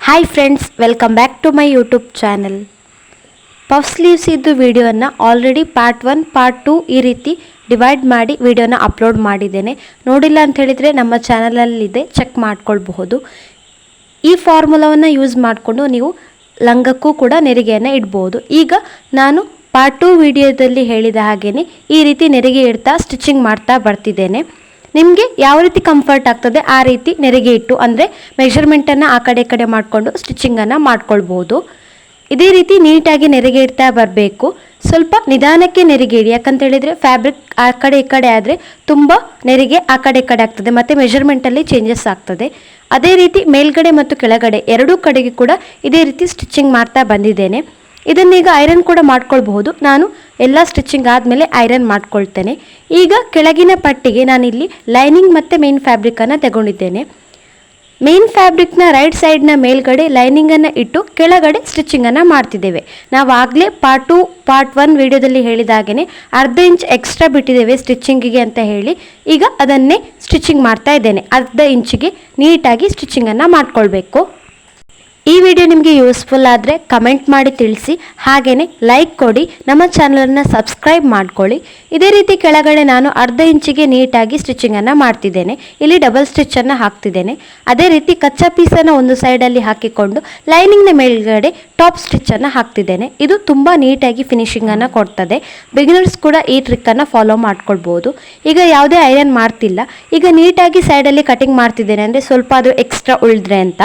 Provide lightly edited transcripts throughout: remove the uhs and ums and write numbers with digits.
Hi friends, welcome back to my YouTube channel. Puff sleeves ಇದ್ದು ವಿಡಿಯೋನ already part 1 part 2 ಈ ರೀತಿ divide ಮಾಡಿ ವಿಡಿಯೋನ ಅಪ್ಲೋಡ್ ಮಾಡಿದ್ದೇನೆ. ನೋಡಿಲ್ಲ ಅಂತ ಹೇಳಿದರೆ ನಮ್ಮ ಚಾನಲಲ್ಲಿದೆ, ಚೆಕ್ ಮಾಡ್ಕೊಳ್ಬಹುದು. ಈ ಫಾರ್ಮುಲಾವನ್ನು ಯೂಸ್ ಮಾಡಿಕೊಂಡು ನೀವು ಲಂಗಕ್ಕೂ ಕೂಡ ನೆರಿಗೆಯನ್ನು ಇಡ್ಬೋದು. ಈಗ ನಾನು ಪಾರ್ಟ್ 2 ವಿಡಿಯೋದಲ್ಲಿ ಹೇಳಿದ ಹಾಗೆಯೇ ಈ ರೀತಿ ನೆರಿಗೆ ಇಡ್ತಾ ಸ್ಟಿಚಿಂಗ್ ಮಾಡ್ತಾ ಬರ್ತಿದ್ದೇನೆ. ನಿಮಗೆ ಯಾವ ರೀತಿ ಕಂಫರ್ಟ್ ಆಗ್ತದೆ ಆ ರೀತಿ ನೆರಿಗೆ ಇಟ್ಟು, ಅಂದರೆ ಮೆಷರ್ಮೆಂಟನ್ನು ಆ ಕಡೆ ಮಾಡಿಕೊಂಡು ಸ್ಟಿಚಿಂಗನ್ನು ಮಾಡ್ಕೊಳ್ಬೋದು. ಇದೇ ರೀತಿ ನೀಟಾಗಿ ನೆರಿಗೆ ಇಡ್ತಾ ಬರಬೇಕು. ಸ್ವಲ್ಪ ನಿಧಾನಕ್ಕೆ ನೆರಿಗೆ ಇಡಿ, ಯಾಕಂತ ಹೇಳಿದರೆ ಫ್ಯಾಬ್ರಿಕ್ ಆ ಕಡೆ ಆದರೆ ತುಂಬ ನೆರಿಗೆ ಆ ಕಡೆ ಆಗ್ತದೆ ಮತ್ತು ಮೆಷರ್ಮೆಂಟಲ್ಲಿ ಚೇಂಜಸ್ ಆಗ್ತದೆ. ಅದೇ ರೀತಿ ಮೇಲ್ಗಡೆ ಮತ್ತು ಕೆಳಗಡೆ ಎರಡೂ ಕಡೆಗೆ ಕೂಡ ಇದೇ ರೀತಿ ಸ್ಟಿಚಿಂಗ್ ಮಾಡ್ತಾ ಬಂದಿದ್ದೇನೆ. ಇದನ್ನೀಗ ಐರನ್ ಕೂಡ ಮಾಡ್ಕೊಳ್ಬಹುದು. ನಾನು ಎಲ್ಲ ಸ್ಟಿಚಿಂಗ್ ಆದಮೇಲೆ ಐರನ್ ಮಾಡ್ಕೊಳ್ತೇನೆ. ಈಗ ಕೆಳಗಿನ ಪಟ್ಟಿಗೆ ನಾನಿಲ್ಲಿ ಲೈನಿಂಗ್ ಮತ್ತು ಮೇನ್ ಫ್ಯಾಬ್ರಿಕನ್ನು ತಗೊಂಡಿದ್ದೇನೆ. ಮೇನ್ ಫ್ಯಾಬ್ರಿಕ್ನ ರೈಟ್ ಸೈಡ್ನ ಮೇಲ್ಗಡೆ ಲೈನಿಂಗನ್ನು ಇಟ್ಟು ಕೆಳಗಡೆ ಸ್ಟಿಚಿಂಗನ್ನು ಮಾಡ್ತಿದ್ದೇವೆ. ನಾವು ಆಗಲೇ ಪಾರ್ಟ್ 2 ಪಾರ್ಟ್ 1 ವಿಡಿಯೋದಲ್ಲಿ ಹೇಳಿದಾಗೇ ಅರ್ಧ ಇಂಚ್ ಎಕ್ಸ್ಟ್ರಾ ಬಿಟ್ಟಿದ್ದೇವೆ ಸ್ಟಿಚಿಂಗಿಗೆ ಅಂತ ಹೇಳಿ, ಈಗ ಅದನ್ನೇ ಸ್ಟಿಚಿಂಗ್ ಮಾಡ್ತಾ ಇದ್ದೇನೆ. ಅರ್ಧ ಇಂಚಿಗೆ ನೀಟಾಗಿ ಸ್ಟಿಚಿಂಗನ್ನು ಮಾಡ್ಕೊಳ್ಬೇಕು. ಈ ವಿಡಿಯೋ ನಿಮಗೆ ಯೂಸ್ಫುಲ್ ಆದರೆ ಕಮೆಂಟ್ ಮಾಡಿ ತಿಳಿಸಿ, ಹಾಗೆಯೇ ಲೈಕ್ ಕೊಡಿ, ನಮ್ಮ ಚಾನಲನ್ನು ಸಬ್ಸ್ಕ್ರೈಬ್ ಮಾಡ್ಕೊಳ್ಳಿ. ಇದೇ ರೀತಿ ಕೆಳಗಡೆ ನಾನು ಅರ್ಧ ಇಂಚಿಗೆ ನೀಟಾಗಿ ಸ್ಟಿಚಿಂಗನ್ನು ಮಾಡ್ತಿದ್ದೇನೆ. ಇಲ್ಲಿ ಡಬಲ್ ಸ್ಟಿಚ್ಚನ್ನು ಹಾಕ್ತಿದ್ದೇನೆ. ಅದೇ ರೀತಿ ಕಚ್ಚಾ ಪೀಸನ್ನು ಒಂದು ಸೈಡಲ್ಲಿ ಹಾಕಿಕೊಂಡು ಲೈನಿಂಗ್ನ ಮೇಲ್ಗಡೆ ಟಾಪ್ ಸ್ಟಿಚ್ಚನ್ನು ಹಾಕ್ತಿದ್ದೇನೆ. ಇದು ತುಂಬ ನೀಟಾಗಿ ಫಿನಿಶಿಂಗನ್ನು ಕೊಡ್ತದೆ. ಬಿಗಿನರ್ಸ್ ಕೂಡ ಈ ಟ್ರಿಕ್ಕನ್ನು ಫಾಲೋ ಮಾಡ್ಕೊಳ್ಬೋದು. ಈಗ ಯಾವುದೇ ಐರನ್ ಮಾಡ್ತಿಲ್ಲ, ಈಗ ನೀಟಾಗಿ ಸೈಡಲ್ಲಿ ಕಟಿಂಗ್ ಮಾಡ್ತಿದ್ದೇನೆ, ಅಂದರೆ ಸ್ವಲ್ಪ ಅದು ಎಕ್ಸ್ಟ್ರಾ ಉಳಿದ್ರೆ ಅಂತ.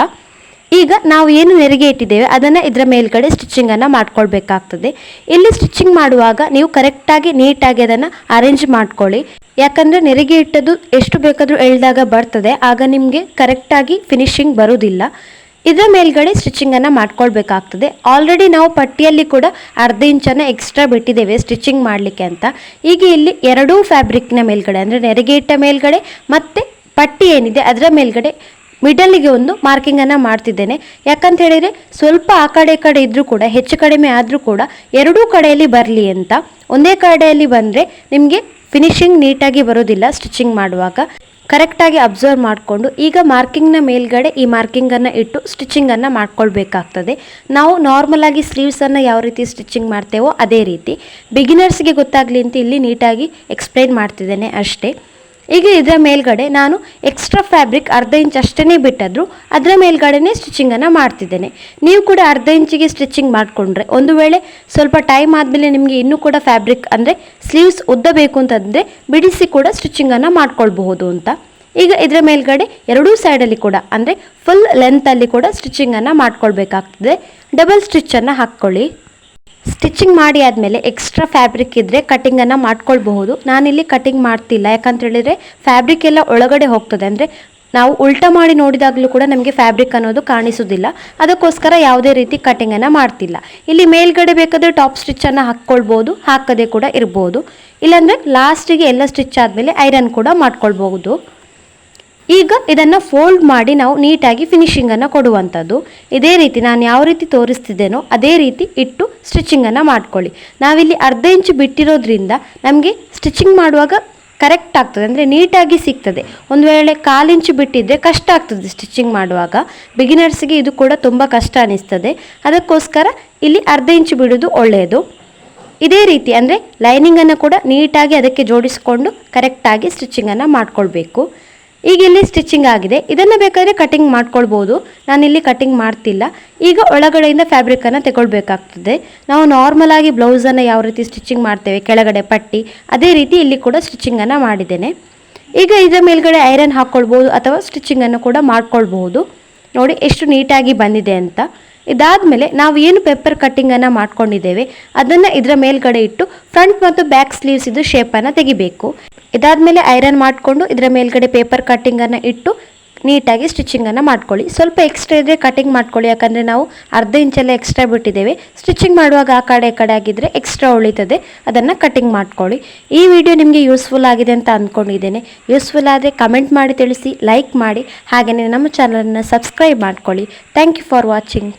ಈಗ ನಾವು ಏನು ನೆರಿಗೆ ಇಟ್ಟಿದ್ದೇವೆ ಅದನ್ನು ಇದರ ಮೇಲ್ಗಡೆ ಸ್ಟಿಚಿಂಗನ್ನು ಮಾಡ್ಕೊಳ್ಬೇಕಾಗ್ತದೆ. ಇಲ್ಲಿ ಸ್ಟಿಚಿಂಗ್ ಮಾಡುವಾಗ ನೀವು ಕರೆಕ್ಟಾಗಿ ನೀಟಾಗಿ ಅದನ್ನು ಅರೇಂಜ್ ಮಾಡ್ಕೊಳ್ಳಿ, ಯಾಕಂದರೆ ನೆರಿಗೆ ಇಟ್ಟದ್ದು ಎಷ್ಟು ಬೇಕಾದರೂ ಎಳೆದಾಗ ಬರ್ತದೆ, ಆಗ ನಿಮಗೆ ಕರೆಕ್ಟಾಗಿ ಫಿನಿಶಿಂಗ್ ಬರುವುದಿಲ್ಲ. ಇದರ ಮೇಲ್ಗಡೆ ಸ್ಟಿಚಿಂಗನ್ನು ಮಾಡ್ಕೊಳ್ಬೇಕಾಗ್ತದೆ. ಆಲ್ರೆಡಿ ನಾವು ಪಟ್ಟಿಯಲ್ಲಿ ಕೂಡ ಅರ್ಧ ಇಂಚನ್ನು ಎಕ್ಸ್ಟ್ರಾ ಬಿಟ್ಟಿದ್ದೇವೆ ಸ್ಟಿಚಿಂಗ್ ಮಾಡಲಿಕ್ಕೆ ಅಂತ. ಈಗ ಇಲ್ಲಿ ಎರಡೂ ಫ್ಯಾಬ್ರಿಕ್ನ ಮೇಲ್ಗಡೆ, ಅಂದರೆ ನೆರಿಗೆ ಇಟ್ಟ ಮೇಲ್ಗಡೆ ಮತ್ತು ಪಟ್ಟಿ ಏನಿದೆ ಅದರ ಮೇಲ್ಗಡೆ ಮಿಡಲ್ಲಿಗೆ ಒಂದು ಮಾರ್ಕಿಂಗನ್ನು ಮಾಡ್ತಿದ್ದೇನೆ. ಯಾಕಂತ ಹೇಳಿದರೆ ಸ್ವಲ್ಪ ಆ ಕಡೆ ಇದ್ದರೂ ಕೂಡ ಹೆಚ್ಚು ಕಡಿಮೆ ಆದರೂ ಕೂಡ ಎರಡೂ ಕಡೆಯಲ್ಲಿ ಬರಲಿ ಅಂತ. ಒಂದೇ ಕಡೆಯಲ್ಲಿ ಬಂದರೆ ನಿಮಗೆ ಫಿನಿಶಿಂಗ್ ನೀಟಾಗಿ ಬರೋದಿಲ್ಲ. ಸ್ಟಿಚಿಂಗ್ ಮಾಡುವಾಗ ಕರೆಕ್ಟಾಗಿ ಅಬ್ಸರ್ವ್ ಮಾಡಿಕೊಂಡು ಈಗ ಮಾರ್ಕಿಂಗ್ನ ಮೇಲ್ಗಡೆ ಈ ಮಾರ್ಕಿಂಗನ್ನು ಇಟ್ಟು ಸ್ಟಿಚಿಂಗನ್ನು ಮಾಡ್ಕೊಳ್ಬೇಕಾಗ್ತದೆ. ನಾವು ನಾರ್ಮಲಾಗಿ ಸ್ಲೀವ್ಸನ್ನು ಯಾವ ರೀತಿ ಸ್ಟಿಚಿಂಗ್ ಮಾಡ್ತೇವೋ ಅದೇ ರೀತಿ. ಬಿಗಿನರ್ಸ್ಗೆ ಗೊತ್ತಾಗಲಿ ಅಂತ ಇಲ್ಲಿ ನೀಟಾಗಿ ಎಕ್ಸ್ಪ್ಲೈನ್ ಮಾಡ್ತಿದ್ದೇನೆ ಅಷ್ಟೇ. ಈಗ ಇದರ ಮೇಲ್ಗಡೆ ನಾನು ಎಕ್ಸ್ಟ್ರಾ ಫ್ಯಾಬ್ರಿಕ್ ಅರ್ಧ ಇಂಚ್ ಅಷ್ಟೇ ಬಿಟ್ಟದ್ರು ಅದರ ಮೇಲ್ಗಡೆನೇ ಸ್ಟಿಚಿಂಗನ್ನು ಮಾಡ್ತಿದ್ದೇನೆ. ನೀವು ಕೂಡ ಅರ್ಧ ಇಂಚಿಗೆ ಸ್ಟಿಚಿಂಗ್ ಮಾಡಿಕೊಂಡ್ರೆ, ಒಂದು ವೇಳೆ ಸ್ವಲ್ಪ ಟೈಮ್ ಆದಮೇಲೆ ನಿಮಗೆ ಇನ್ನೂ ಕೂಡ ಫ್ಯಾಬ್ರಿಕ್ ಅಂದರೆ ಸ್ಲೀವ್ಸ್ ಉದ್ದ ಬೇಕು ಅಂತಂದರೆ ಬಿಡಿಸಿ ಕೂಡ ಸ್ಟಿಚಿಂಗನ್ನು ಮಾಡ್ಕೊಳ್ಬಹುದು ಅಂತ. ಈಗ ಇದರ ಮೇಲ್ಗಡೆ ಎರಡೂ ಸೈಡಲ್ಲಿ ಕೂಡ, ಅಂದರೆ ಫುಲ್ ಲೆಂತಲ್ಲಿ ಕೂಡ ಸ್ಟಿಚಿಂಗನ್ನು ಮಾಡ್ಕೊಳ್ಬೇಕಾಗ್ತದೆ. ಡಬಲ್ ಸ್ಟಿಚ್ಚನ್ನು ಹಾಕ್ಕೊಳ್ಳಿ. ಸ್ಟಿಚಿಂಗ್ ಮಾಡಿ ಆದಮೇಲೆ ಎಕ್ಸ್ಟ್ರಾ ಫ್ಯಾಬ್ರಿಕ್ ಇದ್ದರೆ ಕಟಿಂಗನ್ನು ಮಾಡ್ಕೊಳ್ಬಹುದು. ನಾನಿಲ್ಲಿ ಕಟಿಂಗ್ ಮಾಡ್ತಿಲ್ಲ, ಯಾಕಂತ ಹೇಳಿದರೆ ಫ್ಯಾಬ್ರಿಕ್ ಎಲ್ಲ ಒಳಗಡೆ ಹೋಗ್ತದೆ, ಅಂದರೆ ನಾವು ಉಲ್ಟಾ ಮಾಡಿ ನೋಡಿದಾಗಲೂ ಕೂಡ ನಮಗೆ ಫ್ಯಾಬ್ರಿಕ್ ಅನ್ನೋದು ಕಾಣಿಸೋದಿಲ್ಲ. ಅದಕ್ಕೋಸ್ಕರ ಯಾವುದೇ ರೀತಿ ಕಟಿಂಗನ್ನು ಮಾಡ್ತಿಲ್ಲ. ಇಲ್ಲಿ ಮೇಲ್ಗಡೆ ಬೇಕಾದರೆ ಟಾಪ್ ಸ್ಟಿಚ್ಚನ್ನು ಹಾಕ್ಕೊಳ್ಬೋದು, ಹಾಕದೆ ಕೂಡ ಇರ್ಬೋದು. ಇಲ್ಲಾಂದರೆ ಲಾಸ್ಟಿಗೆ ಎಲ್ಲ ಸ್ಟಿಚ್ ಆದಮೇಲೆ ಐರನ್ ಕೂಡ ಮಾಡ್ಕೊಳ್ಬಹುದು. ಈಗ ಇದನ್ನು ಫೋಲ್ಡ್ ಮಾಡಿ ನಾವು ನೀಟಾಗಿ ಫಿನಿಶಿಂಗನ್ನು ಕೊಡುವಂಥದ್ದು. ಇದೇ ರೀತಿ ನಾನು ಯಾವ ರೀತಿ ತೋರಿಸ್ತಿದ್ದೇನೋ ಅದೇ ರೀತಿ ಇಟ್ಟು ಸ್ಟಿಚಿಂಗನ್ನು ಮಾಡ್ಕೊಳ್ಳಿ. ನಾವಿಲ್ಲಿ ಅರ್ಧ ಇಂಚು ಬಿಟ್ಟಿರೋದ್ರಿಂದ ನಮಗೆ ಸ್ಟಿಚಿಂಗ್ ಮಾಡುವಾಗ ಕರೆಕ್ಟ್ ಆಗ್ತದೆ, ಅಂದರೆ ನೀಟಾಗಿ ಸಿಗ್ತದೆ. ಒಂದು ವೇಳೆ 1/4 ಇಂಚು ಬಿಟ್ಟಿದ್ದರೆ ಕಷ್ಟ ಆಗ್ತದೆ ಸ್ಟಿಚಿಂಗ್ ಮಾಡುವಾಗ. ಬಿಗಿನರ್ಸ್ಗೆ ಇದು ಕೂಡ ತುಂಬ ಕಷ್ಟ ಅನ್ನಿಸ್ತದೆ. ಅದಕ್ಕೋಸ್ಕರ ಇಲ್ಲಿ ಅರ್ಧ ಇಂಚು ಬಿಡೋದು ಒಳ್ಳೆಯದು. ಇದೇ ರೀತಿ ಅಂದರೆ ಲೈನಿಂಗನ್ನು ಕೂಡ ನೀಟಾಗಿ ಅದಕ್ಕೆ ಜೋಡಿಸಿಕೊಂಡು ಕರೆಕ್ಟಾಗಿ ಸ್ಟಿಚಿಂಗನ್ನು ಮಾಡ್ಕೊಳ್ಬೇಕು. ಈಗ ಇಲ್ಲಿ ಸ್ಟಿಚಿಂಗ್ ಆಗಿದೆ. ಇದನ್ನು ಬೇಕಾದರೆ ಕಟಿಂಗ್ ಮಾಡ್ಕೊಳ್ಬೋದು. ನಾನಿಲ್ಲಿ ಕಟಿಂಗ್ ಮಾಡ್ತಿಲ್ಲ. ಈಗ ಒಳಗಡೆಯಿಂದ ಫ್ಯಾಬ್ರಿಕನ್ನು ತಗೊಳ್ಬೇಕಾಗ್ತದೆ. ನಾವು ನಾರ್ಮಲ್ ಆಗಿ ಬ್ಲೌಸನ್ನು ಯಾವ ರೀತಿ ಸ್ಟಿಚಿಂಗ್ ಮಾಡ್ತೇವೆ, ಕೆಳಗಡೆ ಪಟ್ಟಿ, ಅದೇ ರೀತಿ ಇಲ್ಲಿ ಕೂಡ ಸ್ಟಿಚಿಂಗನ್ನು ಮಾಡಿದ್ದೇನೆ. ಈಗ ಇದರ ಮೇಲ್ಗಡೆ ಐರನ್ ಹಾಕ್ಕೊಳ್ಬೋದು ಅಥವಾ ಸ್ಟಿಚಿಂಗನ್ನು ಕೂಡ ಮಾಡ್ಕೊಳ್ಬಹುದು. ನೋಡಿ ಎಷ್ಟು ನೀಟಾಗಿ ಬಂದಿದೆ ಅಂತ. ಇದಾದಮೇಲೆ ನಾವು ಏನು ಪೇಪರ್ ಕಟ್ಟಿಂಗನ್ನು ಮಾಡ್ಕೊಂಡಿದ್ದೇವೆ ಅದನ್ನು ಇದರ ಮೇಲ್ಗಡೆ ಇಟ್ಟು ಫ್ರಂಟ್ ಮತ್ತು ಬ್ಯಾಕ್ ಸ್ಲೀವ್ಸ್ ಇದು ಶೇಪನ್ನು ತೆಗಿಬೇಕು. ಇದಾದಮೇಲೆ ಐರನ್ ಮಾಡಿಕೊಂಡು ಇದರ ಮೇಲ್ಗಡೆ ಪೇಪರ್ ಕಟ್ಟಿಂಗನ್ನು ಇಟ್ಟು ನೀಟಾಗಿ ಸ್ಟಿಚಿಂಗನ್ನು ಮಾಡ್ಕೊಳ್ಳಿ. ಸ್ವಲ್ಪ ಎಕ್ಸ್ಟ್ರಾ ಇದ್ದರೆ ಕಟಿಂಗ್ ಮಾಡ್ಕೊಳ್ಳಿ, ಯಾಕಂದರೆ ನಾವು ಅರ್ಧ ಇಂಚೆಲ್ಲ ಎಕ್ಸ್ಟ್ರಾ ಬಿಟ್ಟಿದ್ದೇವೆ. ಸ್ಟಿಚಿಂಗ್ ಮಾಡುವಾಗ ಆ ಕಡೆ ಆಗಿದ್ದರೆ ಎಕ್ಸ್ಟ್ರಾ ಉಳಿತದೆ, ಅದನ್ನು ಕಟಿಂಗ್ ಮಾಡ್ಕೊಳ್ಳಿ. ಈ ವಿಡಿಯೋ ನಿಮಗೆ ಯೂಸ್ಫುಲ್ ಆಗಿದೆ ಅಂತ ಅಂದ್ಕೊಂಡಿದ್ದೇನೆ. ಯೂಸ್ಫುಲ್ ಆದರೆ ಕಮೆಂಟ್ ಮಾಡಿ ತಿಳಿಸಿ, ಲೈಕ್ ಮಾಡಿ, ಹಾಗೆಯೇ ನಮ್ಮ ಚಾನಲನ್ನು ಸಬ್ಸ್ಕ್ರೈಬ್ ಮಾಡ್ಕೊಳ್ಳಿ. Thank you for watching.